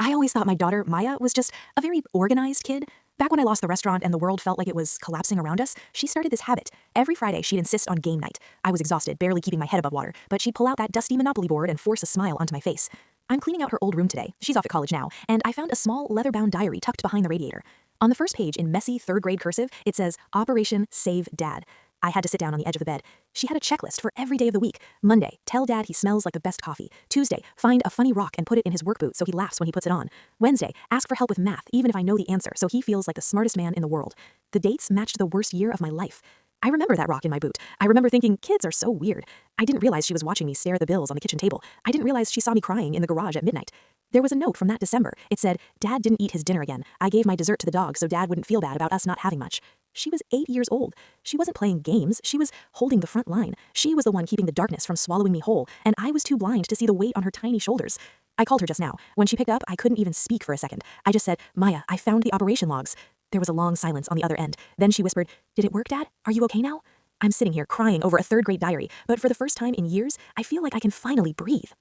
I always thought my daughter, Maya, was just a very organized kid. Back when I lost the restaurant and the world felt like it was collapsing around us, she started this habit. Every Friday, she'd insist on game night. I was exhausted, barely keeping my head above water, but she'd pull out that dusty Monopoly board and force a smile onto my face. I'm cleaning out her old room today. She's off at college now, and I found a small leather-bound diary tucked behind the radiator. On the first page, in messy third-grade cursive, it says, Operation Save Dad. I had to sit down on the edge of the bed. She had a checklist for every day of the week. Monday, tell Dad he smells like the best coffee. Tuesday, find a funny rock and put it in his work boot so he laughs when he puts it on. Wednesday, ask for help with math even if I know the answer so he feels like the smartest man in the world. The dates matched the worst year of my life. I remember that rock in my boot. I remember thinking, kids are so weird. I didn't realize she was watching me stare at the bills on the kitchen table. I didn't realize she saw me crying in the garage at midnight. There was a note from that December. It said, Dad didn't eat his dinner again. I gave my dessert to the dog so Dad wouldn't feel bad about us not having much. She was 8 years old. She wasn't playing games. She was holding the front line. She was the one keeping the darkness from swallowing me whole, and I was too blind to see the weight on her tiny shoulders. I called her just now. When she picked up, I couldn't even speak for a second. I just said, Maya, I found the operation logs. There was a long silence on the other end. Then she whispered, Did it work, Dad? Are you okay now? I'm sitting here crying over a third-grade diary, but for the first time in years, I feel like I can finally breathe.